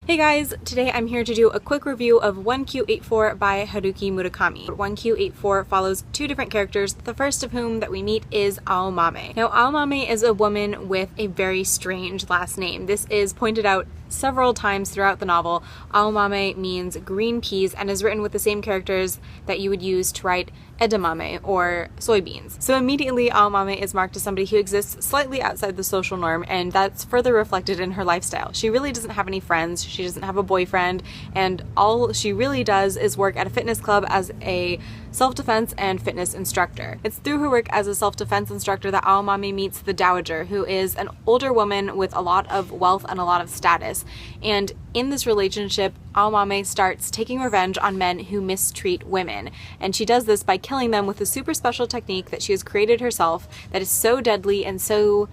Hey guys, today I'm here to do a quick review of 1Q84 by Haruki Murakami. 1Q84 follows two different characters, the first of whom that we meet is Aomame. Now Aomame is a woman with a very strange last name. This is pointed out several times throughout the novel. Aomame means green peas and is written with the same characters that you would use to write edamame or soybeans. So immediately Aomame is marked as somebody who exists slightly outside the social norm, and that's further reflected in her lifestyle. She really doesn't have any friends, she doesn't have a boyfriend, and all she really does is work at a fitness club as a self-defense and fitness instructor. It's through her work as a self-defense instructor that Aomame meets the Dowager, who is an older woman with a lot of wealth and a lot of status. And in this relationship, Aomame starts taking revenge on men who mistreat women. And she does this by killing them with a super special technique that she has created herself that is so deadly and so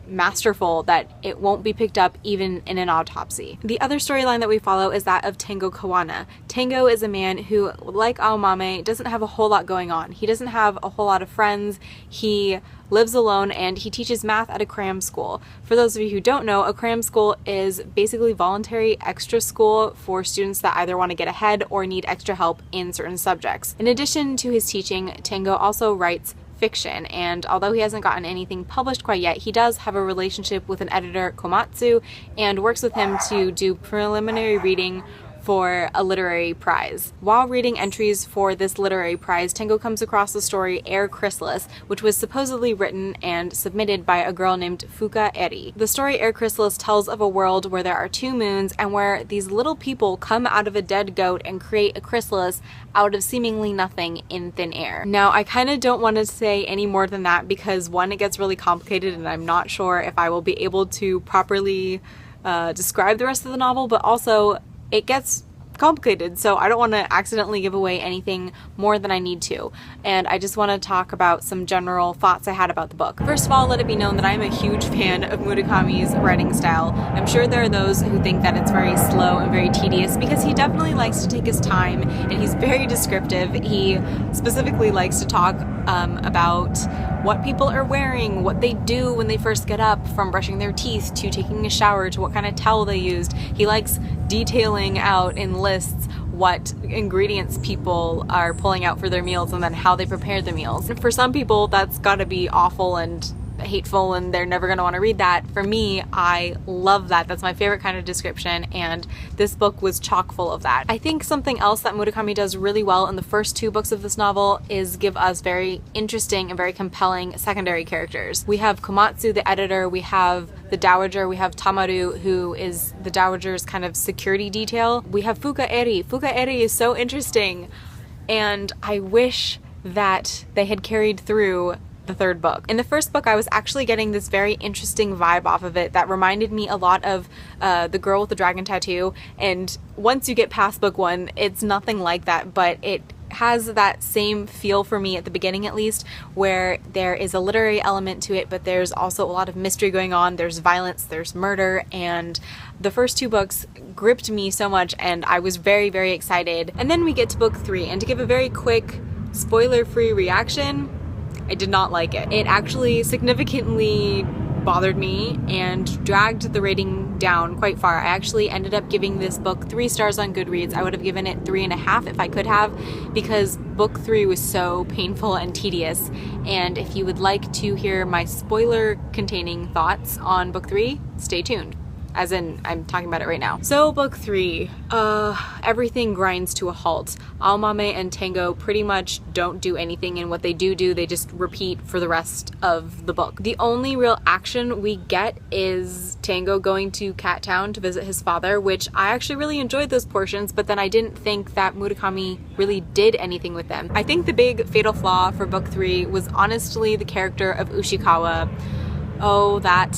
masterful that it won't be picked up even in an autopsy. The other storyline that we follow is that of Tango Kawana. Tango is a man who, like Aomame, doesn't have a whole lot going on. He doesn't have a whole lot of friends. He lives alone and he teaches math at a cram school. For those of you who don't know, a cram school is basically voluntary extra school for students that either want to get ahead or need extra help in certain subjects. In addition to his teaching, Tango also writes fiction, and although he hasn't gotten anything published quite yet, he does have a relationship with an editor, Komatsu, and works with him to do preliminary reading for a literary prize. While reading entries for this literary prize, Tango comes across the story Air Chrysalis, which was supposedly written and submitted by a girl named Fuka Eri. The story Air Chrysalis tells of a world where there are two moons and where these little people come out of a dead goat and create a chrysalis out of seemingly nothing in thin air. Now, I kind of don't want to say any more than that because one, it gets really complicated and I'm not sure if I will be able to properly describe the rest of the novel, but also it gets complicated, so I don't want to accidentally give away anything more than I need to, and I just want to talk about some general thoughts I had about the book. First of all, let it be known that I'm a huge fan of Murakami's writing style. I'm sure there are those who think that it's very slow and very tedious because he definitely likes to take his time and he's very descriptive. He specifically likes to talk about what people are wearing, what they do when they first get up, from brushing their teeth to taking a shower to what kind of towel they used. He likes detailing out in lists what ingredients people are pulling out for their meals and then how they prepare the meals. And for some people that's gotta be awful and hateful and they're never going to want to read that. For me, I love that. That's my favorite kind of description, and this book was chock full of that. I think something else that Murakami does really well in the first two books of this novel is give us very interesting and very compelling secondary characters. We have Komatsu, the editor, we have the Dowager, we have Tamaru, who is the Dowager's kind of security detail. We have Fuka Eri. Fuka Eri is so interesting, and I wish that they had carried through the third book. In the first book, I was actually getting this very interesting vibe off of it that reminded me a lot of The Girl with the Dragon Tattoo, and once you get past book one, it's nothing like that, but it has that same feel for me at the beginning, at least, where there is a literary element to it, but there's also a lot of mystery going on. There's violence, there's murder, and the first two books gripped me so much, and I was very, very excited. And then we get to book three, and to give a very quick, spoiler-free reaction, I did not like it. It actually significantly bothered me and dragged the rating down quite far. I actually ended up giving this book 3 stars on Goodreads. I would have given it 3.5 if I could have, because book 3 was so painful and tedious. And if you would like to hear my spoiler containing thoughts on book 3, stay tuned. As in, I'm talking about it right now. So book 3, everything grinds to a halt. Aomame and Tango pretty much don't do anything, and what they do, they just repeat for the rest of the book. The only real action we get is Tango going to Cat Town to visit his father, which I actually really enjoyed those portions, but then I didn't think that Murakami really did anything with them. I think the big fatal flaw for book 3 was honestly the character of Ushikawa. Oh, that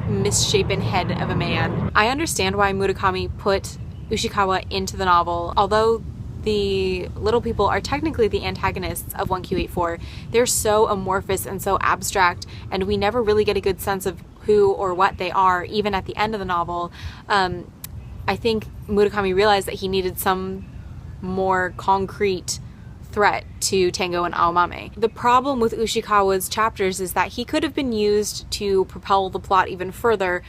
misshapen head of a man. I understand why Murakami put Ushikawa into the novel. Although the little people are technically the antagonists of 1Q84, they're so amorphous and so abstract, and we never really get a good sense of who or what they are, even at the end of the novel. I think Murakami realized that he needed some more concrete threat to Tango and Aomame. The problem with Ushikawa's chapters is that he could have been used to propel the plot even further,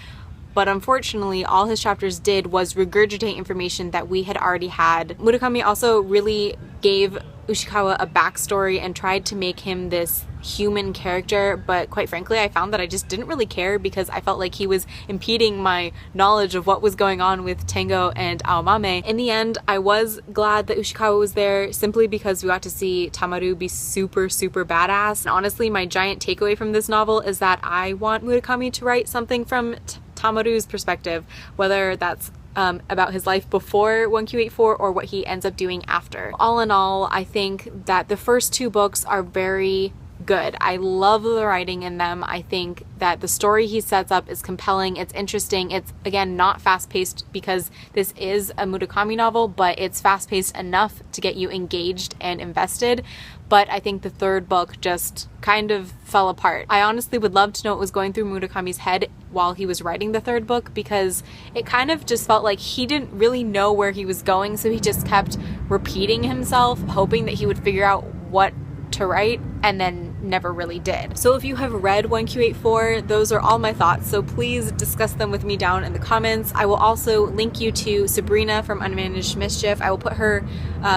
but unfortunately all his chapters did was regurgitate information that we had already had. Murakami also really gave Ushikawa a backstory and tried to make him this human character, but quite frankly I found that I just didn't really care because I felt like he was impeding my knowledge of what was going on with Tango and Aomame. In the end, I was glad that Ushikawa was there simply because we got to see Tamaru be super badass. And honestly, my giant takeaway from this novel is that I want Murakami to write something from Tamaru's perspective, whether that's about his life before 1Q84 or what he ends up doing after. All in all, I think that the first two books are very good. I love the writing in them. I think that the story he sets up is compelling, it's interesting, it's again not fast-paced because this is a Murakami novel, but it's fast-paced enough to get you engaged and invested. But I think the third book just kind of fell apart. I honestly would love to know what was going through Murakami's head while he was writing the third book, because it kind of just felt like he didn't really know where he was going, so he just kept repeating himself, hoping that he would figure out what to write, and then never really did. So if you have read 1Q84, those are all my thoughts, so please discuss them with me down in the comments. I will also link you to Sabrina from Unmanaged Mischief. I will put her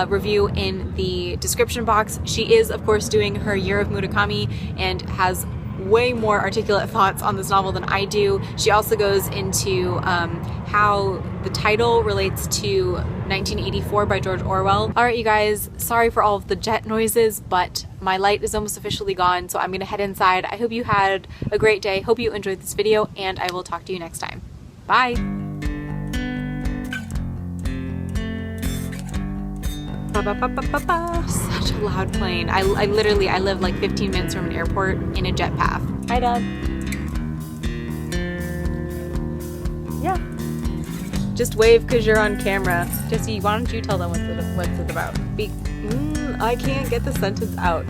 review in the description box. She is of course doing her Year of Murakami and has way more articulate thoughts on this novel than I do. She also goes into how the title relates to 1984 by George Orwell. Alright you guys, sorry for all of the jet noises, but my light is almost officially gone, so I'm gonna head inside. I hope you had a great day, hope you enjoyed this video, and I will talk to you next time. Bye! Such a loud plane. I live like 15 minutes from an airport in a jet path. Hi, Dad. Yeah. Just wave because you're on camera. Jesse, why don't you tell them what's it about? I can't get the sentence out.